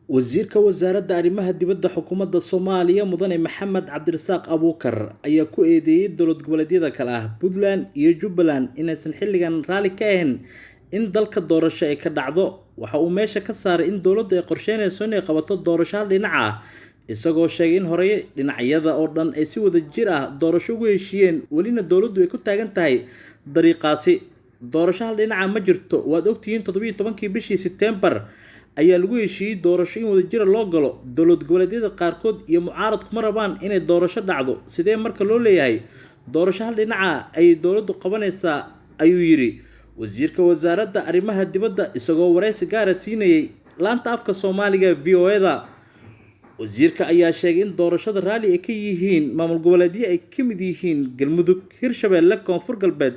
wasiirka wasaaradda arrimaha dibadda xukuumadda Soomaaliya mudane Maxamed Cabdirasaaq Abuukar ayaa ku eedeeyay dowlad goboleedyada kale ah Puntland iyo Jubbaland inaysan xilligan raali ka ahayn in dalka doorasho ay ka dhacdo. Waxa uu meesha ka saaray in dowladdu ay qorsheynayso inay qabato doorasho hal dhinac ah, isagoo sheegay in hore dhinacyada oo dhan ay si wada jir ah doorasho ugu heshiiyeen, welina dowladdu ay ku taagan tahay dariiqaasi. Doorasho hal dhinac ma jirto. Waad ogtihiin 17kii bishii September ayaa lagu heshiiyay doorasho in wada jir loo galo. Dowlad goboleedyada qaarkood iyo mucaaradku ma rabaan inay doorasho dhacdo. Sidee marka loo leeyahay doorasho hal dhinac ay dowladdu qabanaysaa, ayuu yiri wasiirka wasaaradda arrimaha dibadda isagoo wareysi gaar ah siinayay laanta afka Soomaaliga VOA-da. wasiirka ayaa sheegay in doorashada raali ay ka yihiin maamul goboleedyo ay ka mid yihiin Galmudug, Hirshabelle, Koonfur Galbeed.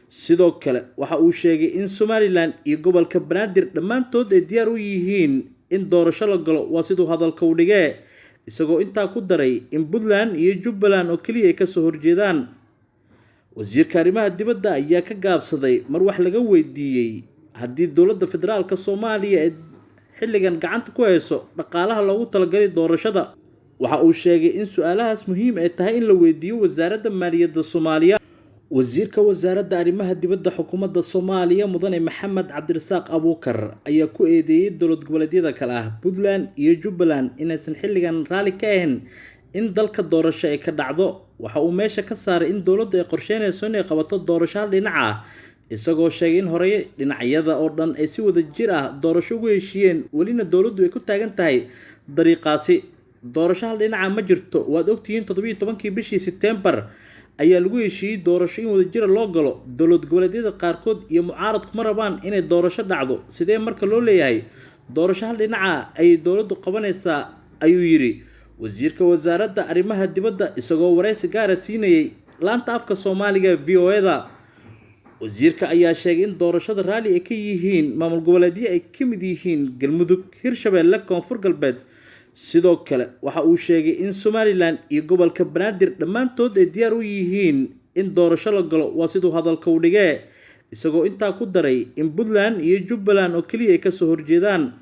sidoo kale waxa uu sheegay in Somaliland iyo gobolka Banaadir dhammaantood ay diyaar u yihiin in doorasho la galo, waa sidoo hadalka u dhigay, isagoo intaa ku daray in Puntland iyo Jubbaland oo kaliya ay ka soo horjeedaan. wasiirka arrimaha dibadda ayaa ka gaabsaday mar wax laga weydiiyay haddii dowladda federaalka Soomaaliya ay xilligan gacanta ku hayso dhaqaalaha loogu talagalay doorashada. waxa uu sheegay in su'aalahaas muhiim ay tahay in la weydiiyo wasaaradda maaliyadda Soomaaliya. wasiirka wasaaradda arrimaha dibadda xukuumadda Soomaaliya mudane Maxamed Cabdirasaaq Abuukar ayaa ku eedeeyay dowlad goboleedyada kale ah Puntland iyo Jubbaland inaysan xilligan raali ka ahayn in dalka doorasho ay ka dhacdo. waxa uu meesha ka saaray in dowladdu ay qorsheynayso inay qabato doorasho hal dhinac ah, isagoo sheegay in hore dhinacyada oo dhan ay si wada jir ah doorasho ugu heshiiyeen, welina dowladdu ay ku taagan tahay dariiqaasi. doorasho hal dhinac ma jirto. waad ogtihiin 17kii bishii September ayaa lagu heshiiyay doorasho in wada jir loo galo. dowlad goboleedyada qaarkood iyo mucaaradku ma rabaan inay doorasho dhacdo. sidee marka loo leeyahay doorasho hal dhinac ay dowladdu qabanaysaa, ayuu yiri wasiirka wasaaradda arrimaha dibadda isagoo wareysi gaar ah siinayay laanta afka Soomaaliga VOA-da. wasiirka ayaa sheegay in doorashada raali ay ka yihiin maamul goboleedyo ay ka mid yihiin Galmudug, Hirshabelle, Koonfur Galbeed. sidoo kale waxa uu sheegay in Somaliland iyo gobolka Banaadir dhammaantood ay diyaar u yihiin in doorasho la galo, waa sidoo hadalka u dhigay, isagoo intaa ku daray in Puntland iyo Jubbaland oo kaliya ay ka soo horjeedaan.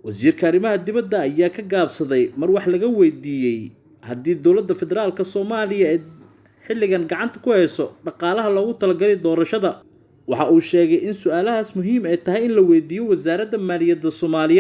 wasiirka arrimaha dibadda ayaa ka gaabsaday mar wax laga weydiiyay haddii dowladda federaalka Soomaaliya ay xilligan gacanta ku hayso dhaqaalaha loogu talagalay doorashada. waxa uu sheegay in su'aalahaas muhiim ay tahay in la weydiiyo wasaaradda maaliyadda Soomaaliya.